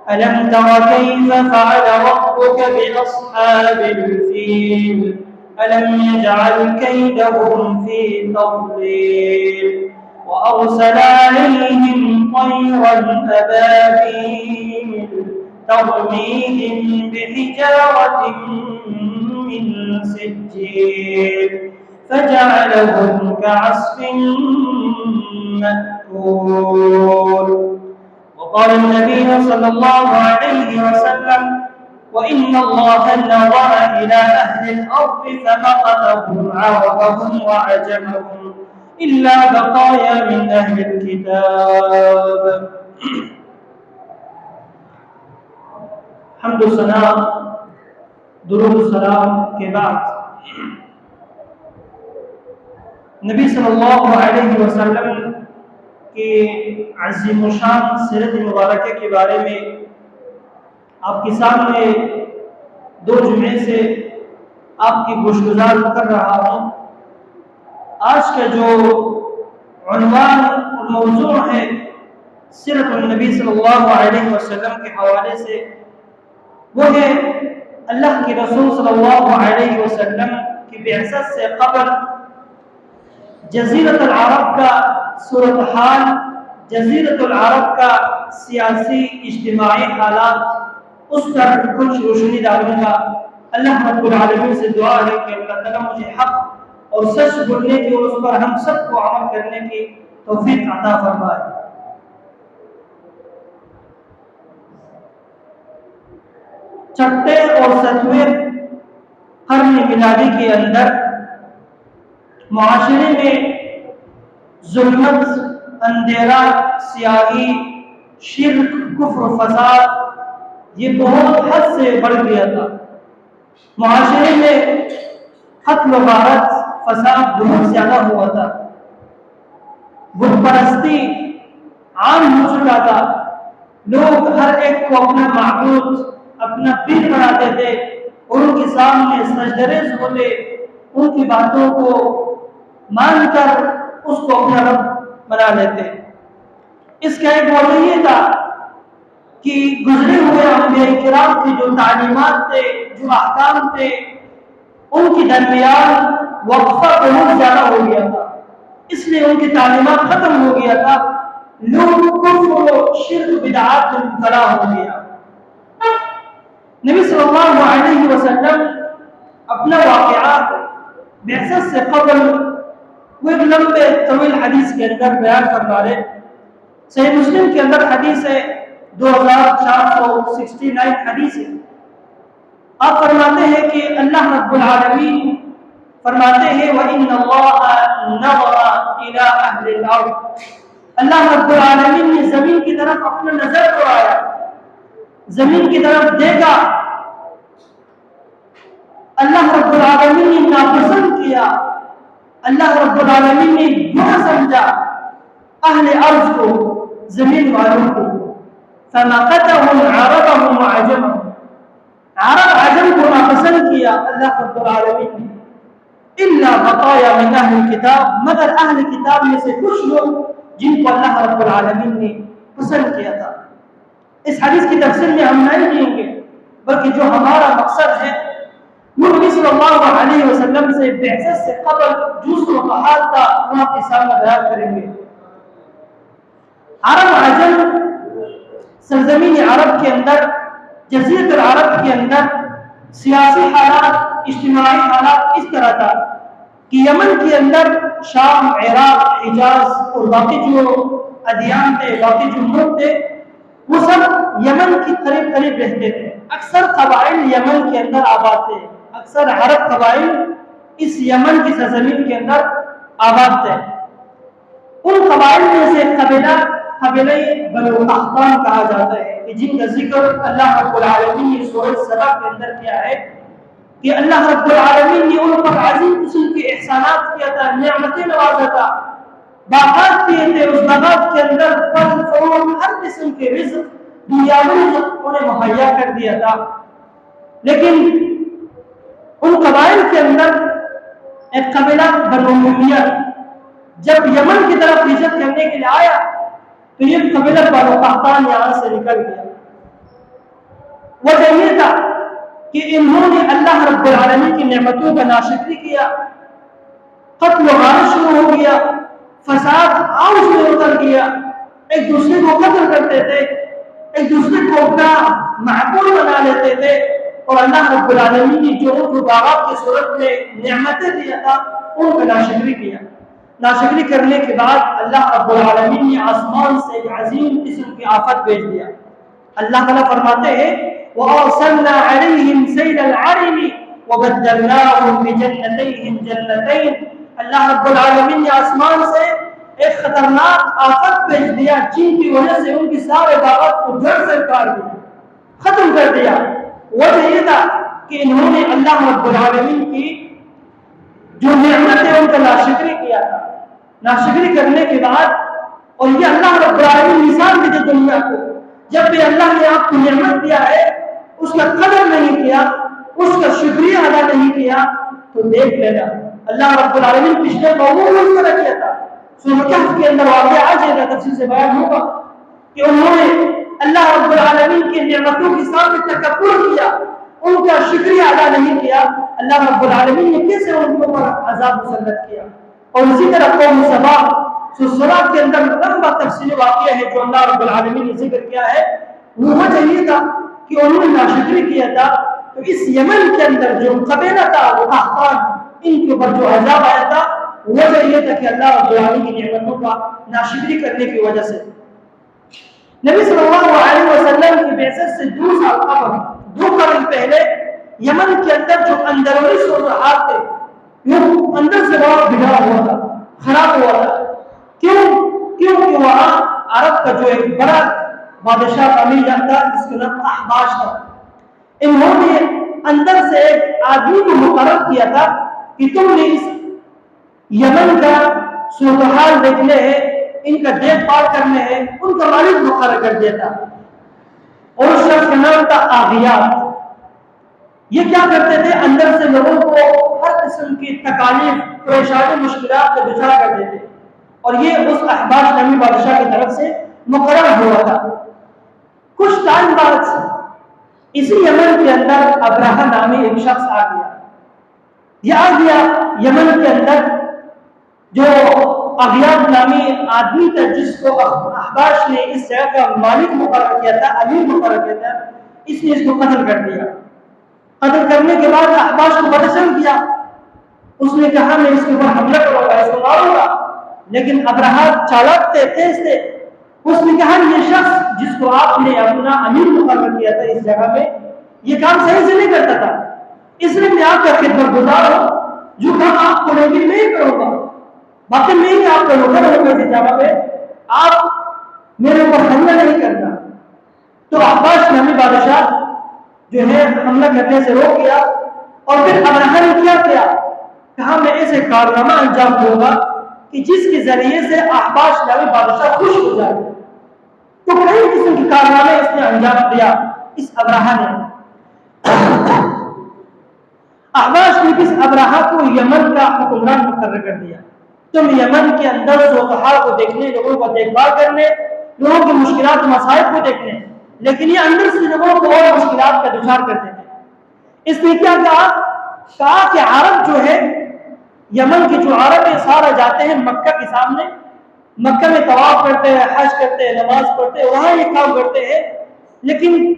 ألم تر كيف فعل ربك بأصحاب الفيل ألم يجعل كيدهم في تضليل وأرسل عليهم طيرا أبابيل ترميهم بحجارة من سجيل فجعلهم كعصف مأكول. وقال النبي صلى الله عليه وسلم: وإن الله نظر إلى أهل الأرض فمقتهم عربهم وعجمهم إلا بقايا من أهل الكتاب. حمد و ثنا درود و سلام کے بعد نبی صلی اللہ علیہ وسلم کی عظیم و شان سیرت مبارکہ کے بارے میں آپ کے سامنے 2 جمعے سے آپ کی گوشگزار کر رہا ہوں۔ آج کا جو عنوان اور موضوع ہے سیرت النبی صلی اللہ علیہ وسلم کے حوالے سے، وہ ہے اللہ کے رسول صلی اللہ علیہ وسلم کی بعثت سے قبل جزیرۃ العرب کا صورتحال، جزیرۃ العرب کا سیاسی اجتماعی حالات، اس پر کچھ روشنی ڈالوں گا۔ اللہ رب العالمین سے دعا ہے کہ اللہ تعالیٰ مجھے حق اور سچ بولنے کی اور اس پر ہم سب کو عمل کرنے کی توفیق عطا فرمائے۔ چھٹے اور 7ویں قرن میلادی کے اندر معاشرے میں ظلمت، اندھیرا، سیاہی، شرک، کفر و فساد یہ بہت حد سے بڑھ گیا تھا۔ معاشرے میں قتل و غارت، فساد بہت زیادہ ہوا تھا۔ بت پرستی عام ہو چکا تھا۔ لوگ ہر ایک کو اپنا معبود، اپنا پیر بناتے تھے اور ان کے سامنے سجدریز ہوتے، ان کی باتوں کو مان کر اس کو اپنا رب بنا لیتے۔ اس کا ایک وجہ یہ تھا کہ گزرے ہوئے انبیاء کرام کی جو تعلیمات تھے، جو احکام تھے، ان کے درمیان وقفہ بہت زیادہ ہو گیا تھا، اس لیے ان کی تعلیمات ختم ہو گیا تھا۔ لوگ کفر و شرک بدعات میں مبتلا ہو گیا۔ نبی صلی اللہ علیہ وسلم اپنا واقعہ بعثت سے قبل وہ ایک لمبے طویل حدیث کے اندر بیان فرما رہے۔ صحیح مسلم کے اندر حدیث ہے 2469 حدیث ہے۔ آپ فرماتے ہیں کہ اللہ رب العالمین فرماتے ہیں وَإِنَّ اللَّهَ نَظَرَ إِلَىٰ أَهْلِ الْأَرْضِ، اللہ رب العالمین نے زمین کی طرف اپنا نظر دوڑایا، زمین کی طرف دیکھا۔ اللہ رب العالمین نے ناپسند کیا، اللہ رب العالمین نے برا سمجھا اہل ارض کو، زمین والوں کو۔ فَمَقَتَهُمْ عَرَبَهُمْ وَعَجَمَهُمْ، عرب عجم کو ناپسند کیا اللہ رب العالمین نے۔ إِلَّا بَقَايَا مِنْ أَهْلِ الْكِتَابِ، مگر اہل کتاب میں سے کچھ لوگ جن کو اللہ رب العالمین نے پسند کیا تھا۔ اس حدیث کی تفسیر میں ہم نہیں جائیں گے، بلکہ جو ہمارا مقصد ہے وہ نبی صلی اللہ علیہ وسلم سے بعثت سے قبل جو صورتحال تھا وہ آپ کے سامنے بیان کریں گے۔ عرب عجم سرزمین عرب کے اندر، جزیرۃ العرب کے اندر سیاسی حالات، اجتماعی حالات اس طرح تھا کہ یمن کے اندر شام، عراق، حجاز اور باقی جو ادیان تھے، باقی جو ملک تھے، وہ سب یمن کی قریب قریب رہتے تھے۔ اکثر قبائل یمن کے اندر آباد تھے، اکثر عرب قبائل اس یمن کی سرزمین کے اندر آباد تھے۔ ان قبائل میں سے قبیلہ بنو قحطان کہا جاتا ہے کہ جن کا ذکر اللہ رب العالمین نے سورۃ سبا کے اندر کیا ہے کہ اللہ رب العالمین نے ان پر عظیم قسم کے احسانات کیا تھا، نعمتیں نوازا تھا، باغات کیے تھے، اس باغات کے اندر پھل پھول ہر قسم کے رزق، دنیاوی رزق انہیں مہیا کر دیا تھا۔ لیکن ان قبائل کے اندر ایک قبیلہ بنو امیہ جب یمن کی طرف ہجرت کرنے کے لیے آیا تو یہ قبیلہ بنو قحطان یہاں سے نکل گیا۔ وجہ یہ تھا کہ انہوں نے اللہ رب العالمین کی نعمتوں کا ناشکری کیا، قتل و غارت شروع ہو گیا، فساد عام میں اتر گیا، ایک دوسرے کو قتل کرتے تھے، ایک دوسرے کو اپنا معقول بنا لیتے تھے، اور اللہ رب العالمین نے جو ان کو باغات کی صورت میں نعمتیں دیا تھا ان کا ناشکری کیا۔ ناشکری کرنے کے بعد اللہ رب العالمین نے آسمان سے ایک عظیم قسم کی آفت بھیج دیا۔ اللہ تعالیٰ فرماتے ہیں وَأَرْسَلْنَا عَلَيْهِمْ سَيْلَ الْعَرِمِ وَبَدَّلْنَاهُمْ بِجَنَّتَيْهِمْ جَنَّتَيْنِ۔ اللہ رب العالمین نے آسمان سے ایک خطرناک آفت بھیج دیا جن کی وجہ سے ان کی سارے باغات کو جڑ سے کاٹ دیا، ختم کر دیا۔ وجہ یہ تھا کہ انہوں نے اللہ رب العالمین کی جو نعمت ہے ان کا ناشکری کیا تھا۔ ناشکری کرنے کے بعد، اور یہ اللہ رب العالمین مثال دیتے دنیا کو، جب بھی اللہ نے آپ کو نعمت دیا ہے اس کا قدر نہیں کیا، اس کا شکریہ ادا نہیں کیا، تو دیکھ لینا اللہ رب العالمین پچھلے قوموں میں اس طرح کیا تھا۔ سورۃ کہف کے اندر واقعہ آ جائے گا، تفصیل سے بیان ہوگا کہ انہوں نے اللہ رب العالمین کی نعمتوں کے سامنے تکبر کیا، ان کا شکریہ ادا نہیں کیا، اللہ رب العالمین نے کیسے ان کے اوپر عذاب مسلط کیا۔ اور اسی طرح قوم سبا، سورہ کے اندر لمبا تفصیلی واقعہ ہے جو اللہ رب العالمین نے ذکر کیا ہے۔ وہ وجہ یہ تھا کہ انہوں نے ناشکری کیا تھا، تو اس یمن کے اندر جو قبیلہ تھا وہ قحطان، ان کے اوپر جو عذاب آیا تھا وجہ یہ تھا کہ اللہ رب العالمین کی نعمتوں کا ناشکری کرنے کی وجہ سے۔ نبی صلی اللہ علیہ وسلم کی بعثت سے 2 سال قبل، 2 قرن پہلے یمن کے اندر جو اندرونی صورتحال تھے وہ اندر سے بہت بگڑا ہوا تھا، خراب ہوا تھا۔ کیونکہ وہاں عرب کا جو ایک بڑا بادشاہ امیر تھا جس کا نام احباش تھا، انہوں نے اندر سے ایک آدمی کو مقرر کیا تھا کہ تم نے اس یمن کا صورتحال دیکھنے ہیں، ان کا دیکھ بھال کرنے ہیں، ان کا مالک مقرر کر دیا تھا، اور اس شخص کا نام تھا آغیات۔ یہ کیا کرتے تھے؟ اندر سے لوگوں کو ہر قسم کی تکالیف، پریشانی، مشکلات کا دچار کر دیتے، اور یہ اس احباش نامی بادشاہ کی طرف سے مقرر ہوا تھا۔ کچھ ٹائم بعد اسی یمن کے اندر ابرہہ نامی ایک شخص آ گیا۔ یہ آ گیا یمن کے اندر، جو اغیاب نامی آدمی تھا جس کو احباش نے اس جگہ کا مالک مقرر کیا تھا، امیر مقرر کیا تھا، اس نے اس کو قتل کر دیا۔ قتل کرنے کے بعد احباش کو پتہ چل گیا، اس نے کہا میں اس کے اوپر حملہ کروں گا، اس کو ماروں گا، لیکن ابرہہ چالاک تھے، تیز تھے، اس نے کہا یہ شخص جس کو آپ نے اپنا امیر مقرر کیا تھا اس جگہ میں، یہ کام صحیح سے نہیں کرتا تھا، اس لیے میں آپ کا خدمت گزار ہوں، جو کام آپ کو لیکن میں ہی کروں گا، باقی میں ہی آپ کا نوکر ہوں گا اس جگہ میں، آپ میرے اوپر حملہ نہیں کرنا۔ تو احباش نامی بادشاہ جو ہے حملہ کرنے سے روک گیا، اور پھر ابرہہ نے کیا کیا؟ کہا میں ایسے کارنامہ انجام دوں گا کہ جس کے ذریعے سے احباش نامی بادشاہ خوش ہو جائے۔ تو کئی قسم کے کارنامے اس نے انجام دیا اس ابرہہ نے۔ احباش نے اس ابرہہ کو یمن کا حکمران مقرر کر دیا، تم یمن کے اندر صورتحال کو دیکھنے، لوگوں کو دیکھ بھال کرنے، لوگوں کی مشکلات و مصائب کو دیکھنے، لیکن یہ اندر سے لوگوں کو اور مشکلات کا دچار کرتے تھے۔ اس نے کیا کہا کہ عرب جو ہے، یمن کے جو عرب ہیں سارے جاتے ہیں مکہ کے سامنے، مکہ میں طواف کرتے ہیں، حج کرتے ہیں، نماز پڑھتے ہیں، وہاں یہ کام کرتے ہیں، لیکن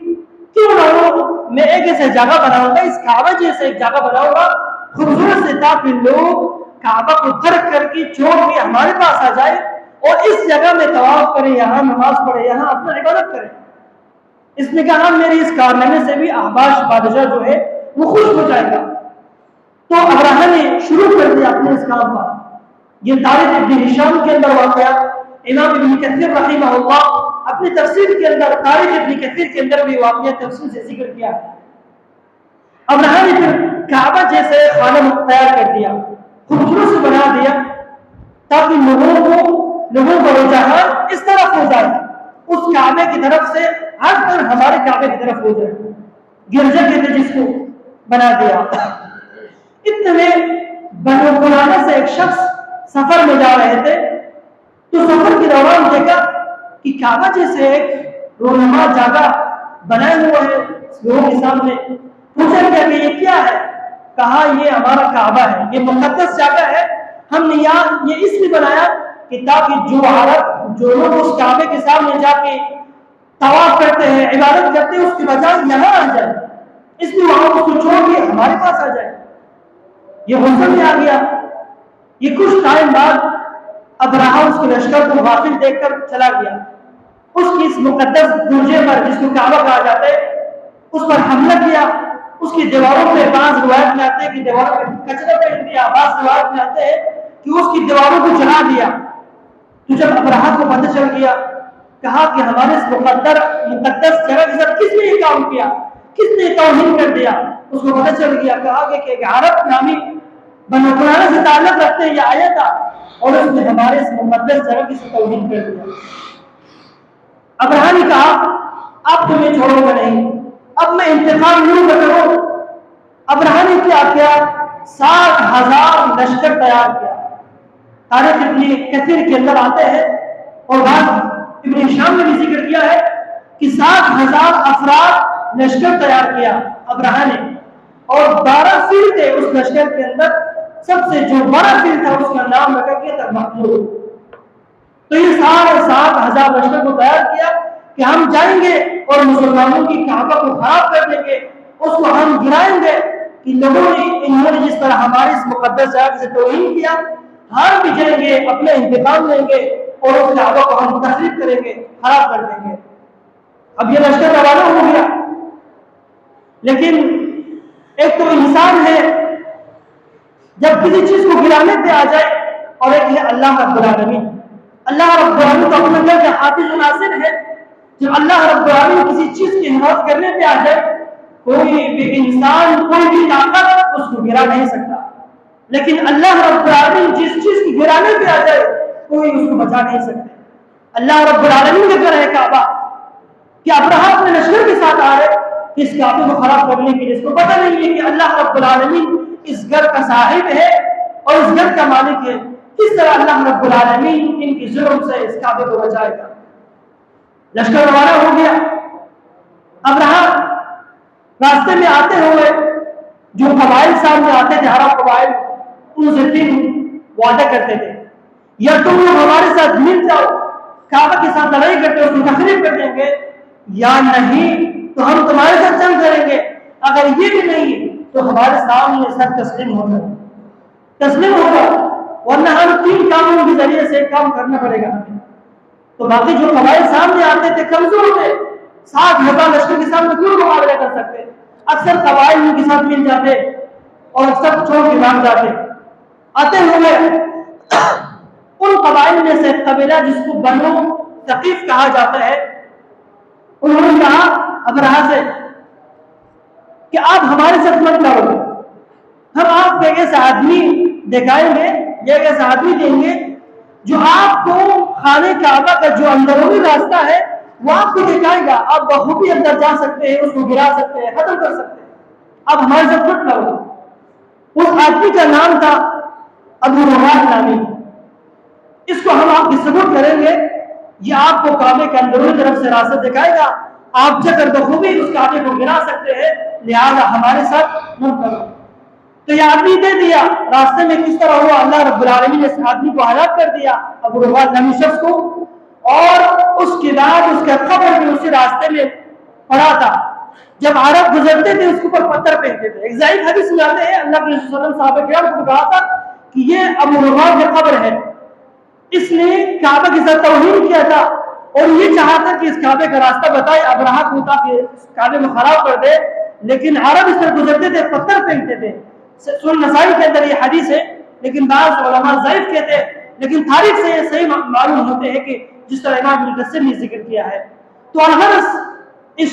کیوں نہ ہو میں ایک ایسے جگہ بناؤں گا، اس کعبہ جیسے ایک جگہ بناؤں گا خوبصورت سے، تاکہ لوگ کعبہ کو ترک کر کے چھوڑ کے ہمارے پاس آ جائے اور اس جگہ میں طواف کریں، یہاں نماز پڑھیں، یہاں اپنا عبادت کریں۔ اس نے کہا میرے اس کارنامے سے بھی احباش بادشاہ جو ہے وہ خوش ہو جائے گا۔ تو ابرہہ نے شروع کر دیا اپنے اس کام پر۔ یہ تاریخ ابن ہشام کے اندر واقعہ، امام ابن کثیر رحمہ اللہ اپنی تفسیر کے اندر، تاریخ ابن کثیر کے اندر بھی واقعہ تفصیل سے ذکر کیا ہے۔ ابرہہ نے پھر کعبہ جیسے خانہ تیار کر دیا، خوبصورت سے بنا دیا، تاکہ لوگوں کو رجحان اس طرف ہو جائے، اس کعبے کی طرف سے ہٹ کر ہمارے کعبے کی طرف ہو جائے، گرجا کہتے جس کو بنا دیا۔ اتنے بنو قرانہ سے ایک شخص سفر میں جا رہے تھے، تو سفر کے دوران دیکھا کہ کعبہ جیسے ایک رونما جگہ بنائے ہوئے ہیں لوگوں کے سامنے. پوچھا گیا کہ یہ کیا ہے؟ کہا یہ ہمارا کعبہ ہے، یہ مقدس جگہ ہے. ہم نے یہ اس لیے بنایا کہ تاکہ جو لوگ اس کعبے کے سامنے جا کے طواف کرتے ہیں، عبادت کرتے ہیں، اس کی بجائے یہاں آ جائے، اس لیے وہاں اس کو چھوڑ کے ہمارے پاس آ جائے. یہ غصے میں آ گیا. یہ کچھ ٹائم بعد ابرہہ اس کے لشکر کو غافل دیکھ کر چلا گیا. اس کی اس مقدس درجے پر جس کو کعبہ کہا جاتا ہے اس پر حملہ کیا. اس کی دیواروں پہ بعض روایت میں آتے ہیں کہ دیواروں پہ کچرا پھینک دیا، بعض روایت میں آتے ہیں کہ اس کی دیواروں کو جلا دیا. تو جب ابرہہ کو پتہ چل گیا، کہا کہ ہمارے اس مقدس جگہ کے ساتھ کس نے یہ کام کیا، کس نے توہین کر دیا. اس کو پتہ چل گیا. کہا کہ ایک عرب نامی بنو قرینہ سے تعلق رکھتے ہیں، یہ آیا تھا اور اس نے ہمارے اس مقدس جگہ کی توہین کر دیا. ابرہہ نے کہا اب تمہیں چھوڑوں گا نہیں، اب میں انتقام لوں گا کروں. ابرہہ نے کیا کیا؟ 60,000 لشکر تیار کیا. تاریخ ابن کثیر کے اندر آتے ہیں اور بعد ابن ہشام نے بھی ذکر کیا ہے کہ 60,000 افراد لشکر تیار کیا ابرہہ نے، اور 12 فیل تھے اس لشکر کے اندر. سب سے جو بڑا فیل تھا اس کا نام رکھا گیا تھا محمود. تو یہ 60,000 لشکر کو تیار کیا کہ ہم جائیں گے اور مسلمانوں کی کعبہ کو خراب کر دیں گے، اس کو ہم گرائیں گے کہ انہوں نے جس طرح ہماری اس مقدس جگہ سے توہین کیا، ہم بھی جائیں گے، اپنا انتقام لیں گے اور اس کعبہ کو ہم تخریب کریں گے، خراب کر دیں گے. اب یہ لشکر روانہ ہو گیا. لیکن ایک تو انسان ہے جب کسی چیز کو گرانے پہ آ جائے، اور ایک ہے اللہ رب العالمین. اللہ رب العالمین تو اپنا گھر حافظ و ناصر ہے. جب اللہ رب العالمین کسی چیز کی حفاظت کرنے پہ آ جائے، کوئی بھی انسان، کوئی بھی طاقت اس کو گرا نہیں سکتا. لیکن اللہ رب العالمین جس چیز کی گرانے پہ آ جائے کوئی اس کو بچا نہیں سکتے. اللہ رب العالمین کا گھر ہے کعبہ. کہ ابرہہ اپنے لشکر کے ساتھ آ رہے کہ اس کعبے کو خراب کرنے کے لیے. اس کو پتہ نہیں ہے کہ اللہ رب العالمین اس گھر کا صاحب ہے اور اس گھر کا مالک ہے. کس طرح اللہ رب العالمین ان کی ظلم سے اس کعبے کو بچائے گا. لشکر روانہ ہو گیا. ابرہہ راستے میں آتے ہوئے جو قبائل سامنے آتے تھے، عرب قبائل، ان سے 3 وعدہ کرتے تھے: یا تم لوگ ہمارے ساتھ مل جاؤ، کعبہ کے ساتھ لڑائی کرتے اس کو تخریب کر دیں گے، یا نہیں تو ہم تمہارے ساتھ جنگ کریں گے. اگر یہ بھی نہیں تو ہمارے سامنے سب تسلیم ہوگا، ورنہ ہم 3 کاموں کے ذریعے سے کام کرنا پڑے گا ہمیں. تو باقی جو قبائل سامنے آتے تھے کمزور تھے، 60,000 لشکر کے سامنے کیوں مقابلہ کر سکتے؟ اکثر قبائل ان کے ساتھ مل جاتے اور سب چھوڑ کے بھاگ جاتے. آتے ہوئے ان قبائل میں سے قبیلہ جس کو بنو ثقیف کہا جاتا ہے، انہوں نے کہا ابرہہ سے کہ آپ ہمارے ساتھ مت لڑو، ہم آپ کو ایک ایسا آدمی دکھائیں گے، ایک ایسا آدمی دیں گے جو آپ کو خانہ کعبہ کا جو اندرونی راستہ ہے وہ آپ کو دکھائے گا. آپ بخوبی اندر جا سکتے ہیں، اس کو گرا سکتے ہیں، ختم کر سکتے ہیں. آپ ہمارے ساتھ مت لڑو. اس آدمی کا نام تھا ابو رومان نامی. اس کو ہم آپ کی ثبوت کریں گے، یہ آپ کو کعبے کے اندرونی طرف سے راستہ دکھائے گا، آپ جا کر بخوبی اس کعبے کو گرا سکتے ہیں، لہذا ہمارے ساتھ مت لڑو. تو یہ آدمی دے دیا. راستے میں کس طرح ہوا؟ اللہ رب العالمین نے اس آدمی کو ہلاک کر دیا، ابو رومان نامی شخص کو. اور اس کے بعد اس کا قبر بھی اسی راستے میں پڑا تھا. جب عرب گزرتے تھے اس کے اوپر پتھر پھینکتے تھے. ایک ضعیف حدیث میں آتے ہیں اللہ کے رسول صلی اللہ علیہ وسلم صحابہ کرام کو کہا تھا کہ یہ ابو رومان کی قبر ہے، اس نے کعبہ کے ساتھ توہین کیا تھا اور یہ چاہتا کہ اس کعبے کا راستہ بتائے ابرہہ کو تاکہ اس کعبے میں خراب کر دے. لیکن عرب اس پر گزرتے تھے، پتھر پھینکتے تھے. سنن نسائی کے اندر یہ حدیث ہے، لیکن بعض علماء ضعیف کہتے ہیں، لیکن تاریخ سے یہ صحیح معلوم ہوتے ہیں کہ جس طرح امام ابن کثیر نے ذکر کیا ہے. تو الغرض یہ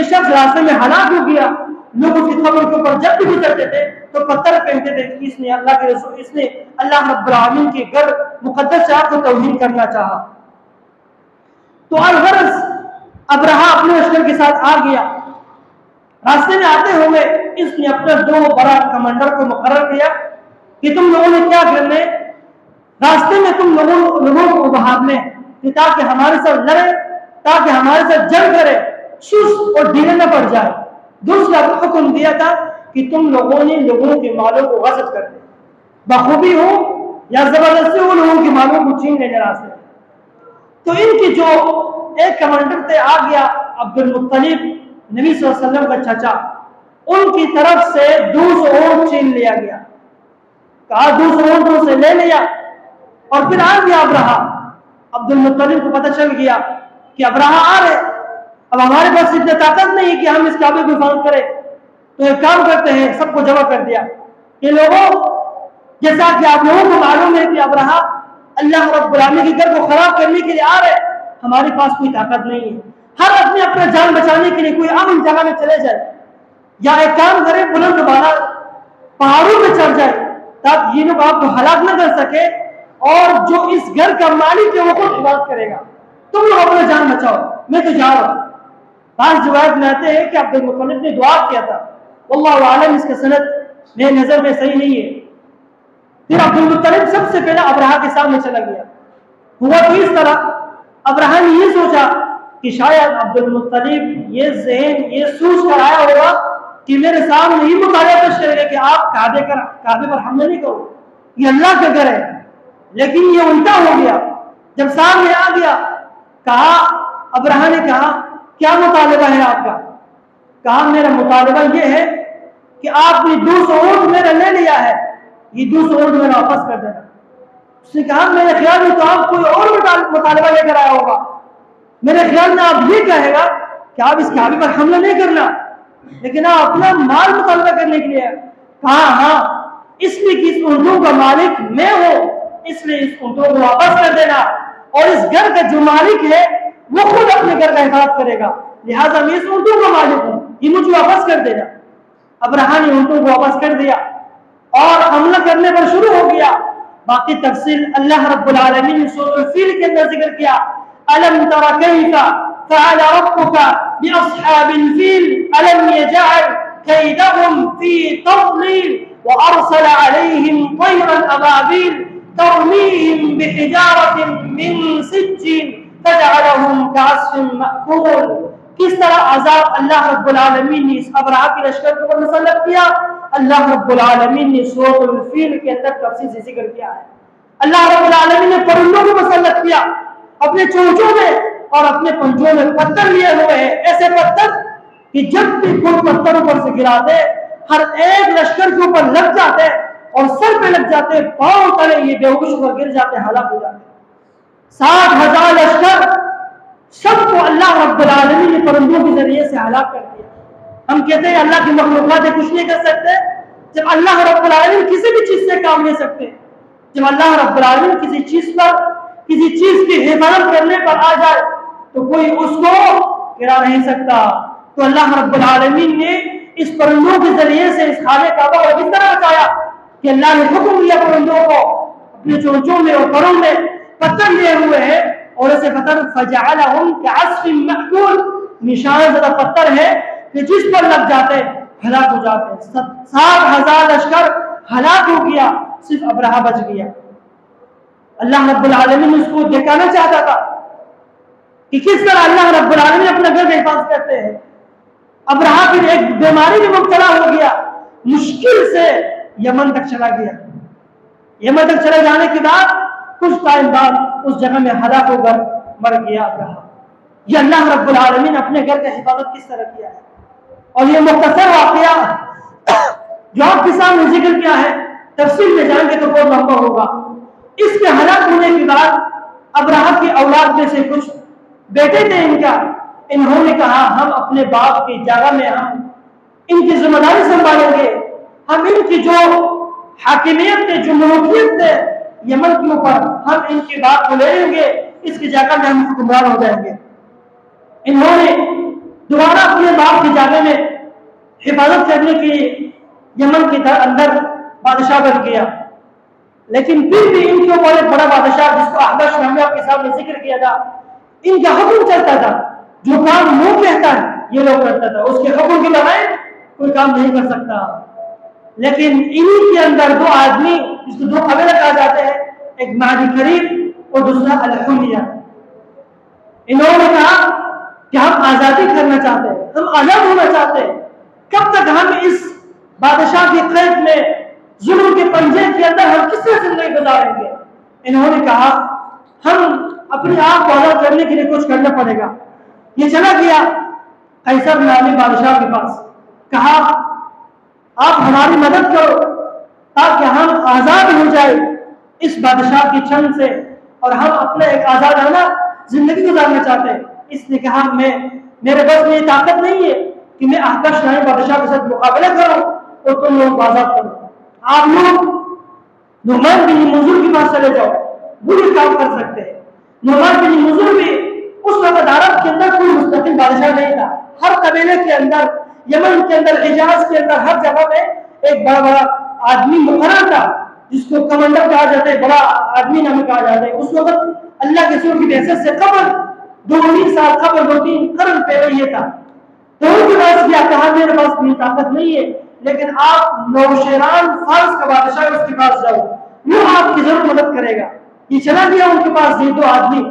شخص راستے میں ہلاک ہو گیا. لوگ اس کی قبر کے اوپر جب بھی گزرتے تھے تو پتھر پھینکتے تھے کہ اس نے اللہ کے رسول، اس نے اللہ رب العالمین کے گھر مقدس جگہ کو توہین کرنا چاہا. تو الغرض ابرہہ اپنے لشکر کے ساتھ آ گیا. راستے میں آتے ہوئے اس نے اپنے 2 بڑا کمانڈر کو مقرر کیا کہ تم لوگوں نے کیا کرنا ہے، راستے میں تم لوگوں کو ابھارنا ہے تاکہ ہمارے ساتھ لڑے، تاکہ ہمارے ساتھ جنگ کرے. سست اور ڈھیلے نہ پڑ جائے۔ دوسرا حکم دیا تھا کہ تم لوگوں نے لوگوں کے مالوں کو غصب کر دیا، بخوبی ہو یا زبردستی ہو لوگوں کے مالوں کو چھین لینے راستے۔ تو ان کی جو ایک کمانڈر تھے آ گیا عبد المطلب، نبی صلی اللہ علیہ وسلم کا چچا، ان کی طرف سے 200 اونٹ چھین لیا گیا، کہا 200 اونٹوں سے لے لیا، اور پھر آ گیا ابرہہ۔ عبد المطلب کو پتہ چل گیا کہ ابرہہ آ رہے، اب ہمارے پاس اتنی طاقت نہیں کہ ہم اس کعبے کو حفاظت کریں، تو ایک کام کرتے ہیں، سب کو جمع کر دیا کہ لوگوں، جیسا کہ آپ لوگوں کو معلوم ہے کہ ابرہہ اللہ رب العالمین کے گھر کو خراب کرنے کے لیے آ رہے، ہمارے پاس کوئی طاقت نہیں ہے، ہر آدمی اپنا جان بچانے کے لیے کوئی امن جگہ میں چلے جائے، یا ایک کام کرے بلند بالا پہاڑوں پہ چڑھ جائے تاکہ یہ لوگ آپ کو ہلاک نہ کر سکے، اور جو اس گھر کا مالک ہے وہ خود حفاظت کرے گا، تم لوگ اپنا جان بچاؤ، میں تو جا رہا ہوں۔ بعض روایت میں آتے ہیں کہ عبد المطلب نے دعا کیا تھا، واللہ عالم اس کا سند میری نظر میں صحیح نہیں ہے۔ پھر عبد المطلب سب سے پہلے ابرہہ کے سامنے چلا گیا، ہوا تو اس طرح، ابرہہ نے یہ سوچا کہ شاید عبد المطلب یہ ذہن یہ سوچ کر آیا ہوگا کہ میرے سامنے یہ مطالبہ پیش کرے گا کہ آپ کعبے پر حملہ نہیں کرو، یہ اللہ کا گھر ہے، لیکن یہ الٹا ہو گیا۔ جب سامنے آ گیا، کہا ابرہہ نے کہا کیا مطالبہ ہے آپ کا؟ کہا میرا مطالبہ یہ ہے کہ آپ نے 200 اونٹ میرا لے لیا ہے، یہ 200 اونٹ میرا واپس کر دینا۔ اس نے کہا میرے خیال میں تو آپ کوئی اور مطالبہ لے کر آیا ہوگا، میرے خیال میں آپ یہ کہے گا کہ آپ اس کعبے پر حملہ نہیں کرنا، لیکن آپ اپنا مال مطالبہ کرنے کے لیے۔ کہا ہاں، اس لیے کہ اس اونٹوں کا مالک میں ہوں، اس لیے اس اونٹوں کو واپس کر دینا، اور اس گھر کا جو مالک ہے وہ خود اپنے گھر کا حفاظت کرے گا، لہٰذا میں اس اونٹوں کا مالک ہوں، یہ مجھے واپس کر دینا۔ ابرہہ نے اونٹوں کو واپس کر دیا اور حملہ کرنے پر شروع ہو گیا۔ باقی تفصیل اللہ رب العالمین نے سورۃ الفیل کے اندر ذکر کیا، الم تر کیف فعل ربک باصحاب الفیل الم یجعل کیدہم فی تضلیل وارسل علیہم طیرا ابابیل ترمیہم بحجارۃ من سجیل فجعلہم کعصف مأکول۔ کس طرح عذاب اللہ رب العالمین نے اس ابرہہ کے لشکر کے اوپر مسلط کیا، اللہ رب العالمین نے سورۃ الفیل کے اندر تفصیل سے ذکر کیا ہے۔ اللہ رب العالمین نے پرندوں کو مسلط کیا، اپنے چونچوں میں اور اپنے پنجوں میں پتھر لیے ہوئے ہیں، ایسے پتھر کہ جب بھی کوئی پتھر اوپر سے گراتے ہر ایک لشکر کے اوپر لگ جاتے اور سر پہ لگ جاتے، پاؤں تلے یہ بے ہوش ہو کر گر جاتے، ہلاک ہو جاتے۔ 60,000 لشکر سب کو اللہ رب العالمین نے پرندوں کے ذریعے سے ہلاک کر دیا۔ ہم کہتے ہیں اللہ کی مخلوقات کچھ نہیں کر سکتے، جب اللہ رب العالمین کسی بھی چیز سے کام لے سکتے، جب اللہ رب العالمین کسی چیز کی حفاظت کرنے پر آ جائے تو کوئی اس کو گرا نہیں سکتا۔ تو اللہ رب العالمین نے اس پرندوں کے ذریعے سے اس خانہ کعبہ کو اس طرح بچایا کہ اللہ نے حکم دیا پرندوں کو اپنے چونچوں میں اور پروں میں پتھر لیے ہوئے ہیں، اور ایسے پتھر فجعلہم کعصف مأکول، نشان زدہ پتھر ہے کہ جس پر لگ جاتے ہلاک ہو جاتے۔ 60,000 لشکر ہلاک ہو گیا، صرف ابرہہ بچ گیا۔ اللہ رب العالمین اس کو دکھانا چاہتا تھا کہ کس طرح اللہ رب العالمین اپنا گھر کی حفاظت کرتے ہیں۔ ابرہہ پھر ایک بیماری میں مبتلا ہو گیا، مشکل سے یمن تک چلا گیا۔ یمن تک چلے جانے کے بعد کچھ ٹائم بعد اس جگہ میں ہلاک ہو کر مر گیا ابرہہ۔ یہ اللہ رب العالمین اپنے گھر کا حفاظت کس طرح کیا ہے، اور یہ مختصر واقعہ جو آپ کے سامنے ذکر کیا ہے، تفصیل میں جائیں گے تو بہت لمبا ہوگا۔ اس کے ہلاک ہونے کے بعد ابرہہ کی اولاد میں سے کچھ بیٹے تھے انہوں نے کہا ہم اپنے باپ کی جگہ میں ہم ان کی ذمہ داری سنبھالیں گے، ہم ان کی جو حاکمیت تھے، جو ملوکیت تھے یمن کے اوپر، ہم ان کی بات کو لے لیں گے، اس کی جگہ میں ہم حکمران ہو جائیں گے۔ انہوں نے دوبارہ اپنے باپ کی جگہ میں حفاظت کرنے کے لیے یمن کے اندر بادشاہ بن گیا، لیکن پھر بھی ان کے اوپر ایک بڑا بادشاہ جس کو احبش میں ہم نے آپ کے سامنے ذکر کیا تھا، ان کا حکم چلتا تھا، جو کام منہ کہتا ہے یہ لوگ کرتا تھا، اس کے حکم کے بغیر کوئی کام نہیں کر سکتا۔ لیکن انہی کے اندر دو آدمی جس کو دو قبیلہ کہا جاتے ہیں، ایک مہدی کریم اور دوسرا الحمیہ، انہوں نے کہا کہ ہم آزادی کرنا چاہتے ہیں، ہم آزاد ہونا چاہتے ہیں، کب تک ہم اس بادشاہ کی قید میں ظلم کے پنجے کے اندر ہم کس طرح زندگی گزاریں گے؟ انہوں نے کہا ہم اپنے آپ کو آزاد کرنے کے لیے کچھ کرنا پڑے گا۔ یہ چلا گیا قیصر نامی بادشاہ کے پاس، کہا آپ ہماری مدد کرو تاکہ ہم آزاد ہو جائے اس بادشاہ کی چھن سے اور ہم اپنے ایک آزادانہ زندگی گزارنا چاہتے ہیں۔ اس نے کہا میرے بس میں یہ طاقت نہیں ہے کہ میں احبش نامی بادشاہ کے ساتھ مقابلہ کروں اور تم لوگ آزاد کرو، آپ لوگ نعمان بن منظور کے پاس چلے جاؤ، وہی کام کر سکتے ہیں۔ نعمان بن منظور بھی اس وقت عرب کے اندر کوئی مستقل بادشاہ نہیں تھا، ہر قبیلے کے اندر، یمن کے اندر، حجاز کے اندر، ہر جگہ میں ایک بڑا بڑا آدمی مقرر تھا جس کو کمانڈر کہا جاتا ہے، بڑا آدمی نام کہا جاتا ہے۔ اس وقت اللہ کے رسول کی بعثت سے قبل 2-3 سال قبل 2-3 قرن پہلے یہ تھا۔ تو ان کے پاس کیا کہا میرے پاس کوئی طاقت نہیں ہے، لیکن آپ نوشیران فارس کا بادشاہ اس کے پاس جاؤ، وہ آپ کی ضرور مدد کرے گا۔ یہ چلا گیا ان کے پاس یہ 2 آدمی،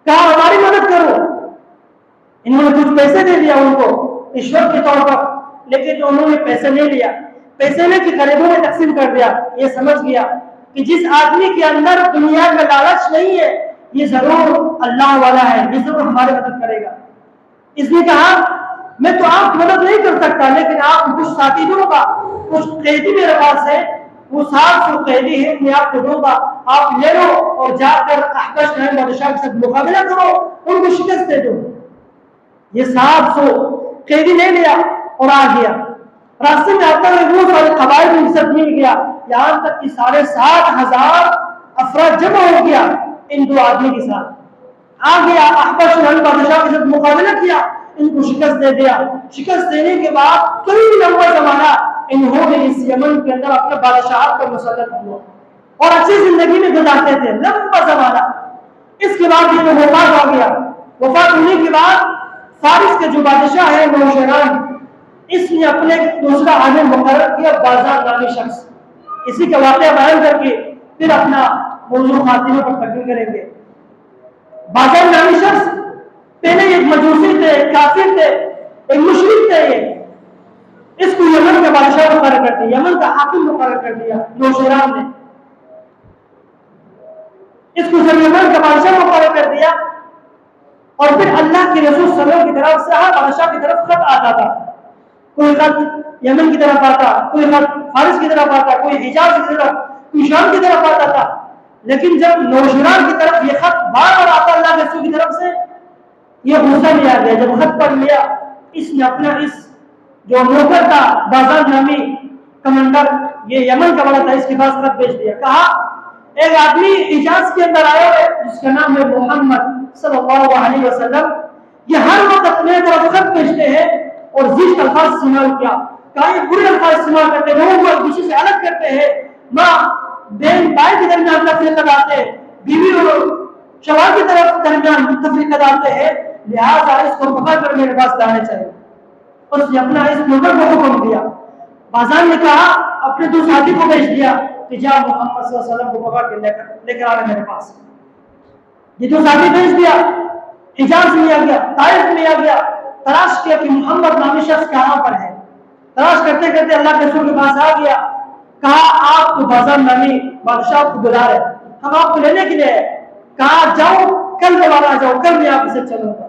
کہا ہماری مدد کرو۔ انہوں نے کچھ پیسے دے دیا ان کو رشوت کے طور پر، لیکن انہوں نے پیسے نہیں لیا، پیسے لے کے غریبوں میں تقسیم کر دیا۔ یہ سمجھ گیا کہ جس آدمی کے اندر دنیا میں لالچ نہیں ہے یہ ضرور اللہ والا ہے، یہ ضرور ہماری مدد کرے گا۔ اس نے کہا میں تو آپ کی مدد نہیں کر سکتا، لیکن آپ کو کچھ ساتھی دوں گا، کچھ قیدی میرے پاس ہے، وہ 700 قیدی ہے، میں آپ کو دوں گا، آپ لے لو اور جا کر احبش نامی بادشاہ کے ساتھ مقابلہ کرو، ان کو شکست دے دو۔ یہ 700 قیدی لے لیا اور آ گیا۔ راستے میں آتا ہے وہ سارے قبائل میں سب مل گیا، یہاں تک کہ 7,500 افراد جمع ہو گیا ان 2 آدمی کے ساتھ۔ آ گیا احبش نامی بادشاہ کے ساتھ مقابلہ کیا، ان کو شکست دے دیا۔ شکست دینے کے بعد کئی لمبا زمانہ انہوں نے اس یمن کے اندر اپنے بادشاہت پر مسلط ہوا اور اچھی زندگی میں گزارتے تھے لمبا زمانہ۔ اس کے بعد یہ وفات ہو گیا۔ وفات ہونے کے بعد فارس کے جو بادشاہ ہے نوشیران، اس نے اپنے دوسرا عالم مقرر کیا بازار نامی شخص۔ اسی کا واقعہ بیان کر کے پھر اپنا موضوع خاتمے پر تقریر کریں گے۔ بازار نامی شخص پہلے ایک مجوسی تھے، ایک کافر تھے، ایک مشرک تھے، یہ اس کو یمن کا بادشاہ مقرر کر دیا، یمن کا حاکم مقرر کر دیا نوشیران نے۔ اس کو جب یمن کا بادشاہ مقرر کر دیا اور پھر اللہ کے رسول صلی اللہ علیہ وسلم کی طرف سے ہر بادشاہ کی طرف خط آتا تھا، کوئی خط یمن کی طرف آتا، کوئی خط فارس کی طرف آتا، کوئی حجاز کی طرف، کوئی شام کی طرف آتا تھا۔ لیکن جب نوشیران کی طرف یہ خط بار بار آتا اللہ کے رسول کی طرف سے، یہ غصہ لیا گیا۔ جب خط پڑھ لیا، اس نے اپنا اس جو نوکر تھا بازار نامی کمانڈر، یہ یمن کا بڑا تھا، اس کے پاس خط بھیج دیا۔ کہا ایک آدمی حجاز کے اندر آیا ہے جس کا نام ہے محمد صلی اللہ علیہ وسلم، یہ ہر وقت اپنے طرف خط بھیجتے ہیں اور زشت الفاظ استعمال کیا، کہا یہ برے الفاظ استعمال کرتے ہیں، لوگوں کو ایک دوسرے سے الگ کرتے ہیں، ماں بہن بھائی کے درمیان تفریقہ ڈالتے ہیں، بیوی اور شوہر کی طرف درمیان تفریقہ ڈالتے ہیں، لہٰذا اس کو پکڑ کر میرے پاس لانا چاہیے۔ اس نے اپنا اس نوکر کو حکم دیا۔ بازار نے کہا اپنے 2 ساتھی کو بھیج دیا کہ جا محمد صلی اللہ علیہ وسلم کو پکڑ کے لے کر آنا میرے پاس۔ یہ 2 ساتھی بھیج دیا، حجاز میں آ گیا، طائف میں آ گیا، تلاش کیا کہ محمد نامی شخص کہاں پر ہے۔ تلاش کرتے کرتے اللہ کے رسول کے پاس آ گیا، کہا آپ کو بازار نامی بادشاہ کو بلا رہے، ہم آپ کو لینے کے لیے آئے۔ کہا جاؤ کل دوبارہ آ جاؤ، کل میں آپ سے چلوں گا۔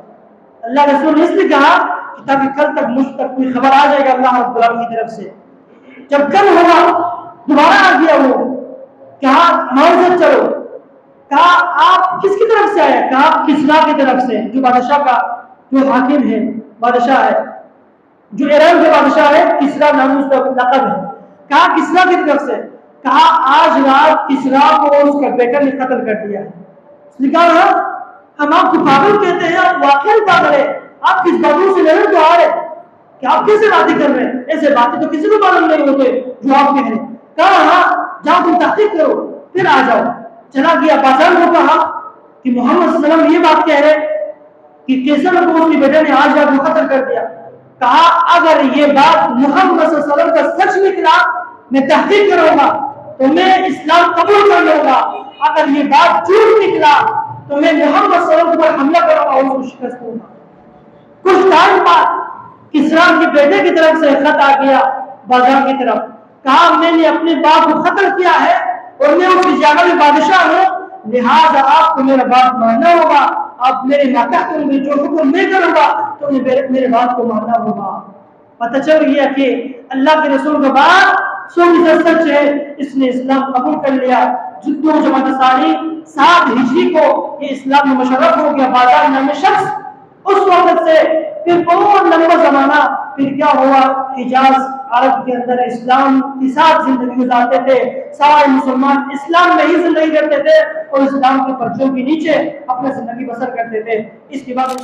اللہ کے رسول نے اس لیے کہا کہ تاکہ کل تک مجھ تک کوئی خبر آ جائے گا اللہ رب العالمین کی طرف سے۔ جب کل ہوگا دوبارہ آ گیا وہ، کہا ہمارے ساتھ چلو۔ کہا آپ کس کی طرف سے آئے؟ کہا کسرا کی طرف سے، جو بادشاہ کا جو حاکم ہے، بادشاہ ہے، جو ایران کے بادشاہ ہے، کسرا نام اس کا لقب ہے۔ کہا کسرا کی طرف سے۔ کہا آج رات کسرا کو اس کا بیٹا نے قتل کر دیا ہے۔ اس نے کہا ہم آپ کو پاگل کہتے ہیں، آپ واقعی پاگل ہے، آپ کس باتوں سے لڑے تو آ رہے کہ آپ کیسے باتیں کر رہے ہیں؟ ایسے باتیں تو کسی کو معلوم نہیں ہوتے جو آپ کہہ رہے ہیں۔ کہا ہاں جاؤ تم تحقیق کرو پھر آ جاؤ۔ چلا گیا، بازار کو کہا کہ محمد صلی اللہ علیہ وسلم یہ بات کہہ رہے کہ کیسر کو اس کے بیٹے نے آج رات کو قتل کر دیا۔ کہا اگر یہ بات محمد صلی اللہ علیہ وسلم کا سچ نکلا میں تحقیق کروں گا تو میں اسلام قبول کر لوں گا، اگر یہ بات جھوٹ نکلا تو میں محمد صلی اللہ علیہ وسلم پر حملہ کروں گا اور اس کو شکست دوں گا۔ کچھ ٹائم بعد کسرا کے بیٹے کی طرف سے خط آ گیا بازار کی طرف، کہا میں نے اپنے باپ کو قتل کیا ہے اور میں اس کی جگہ میں بادشاہ ہوں، لہٰذا آپ کو میرا بات ماننا ہوگا، آپ میرے ماتحت ہوں گے، جو حکم میں کروں گا تو میرے بات کو ماننا ہوگا۔ پتہ چل گیا کہ اللہ کے رسول کا بات سچ ہے، اس نے اسلام قبول کر لیا۔ جدو جماعت ثانی 7 ہجری کو یہ اسلام میں مشرف ہو گیا بازار نامی شخص۔ اس وقت سے پھر بہت لمبا زمانہ پھر کیا ہوا، حجاز عرب کے اندر اسلام کے ساتھ زندگی گزارتے تھے، سارے مسلمان اسلام میں ہی زندگی کرتے تھے اور اسلام کے پرچوں کے نیچے اپنا زندگی بسر کرتے تھے۔ اس کے بعد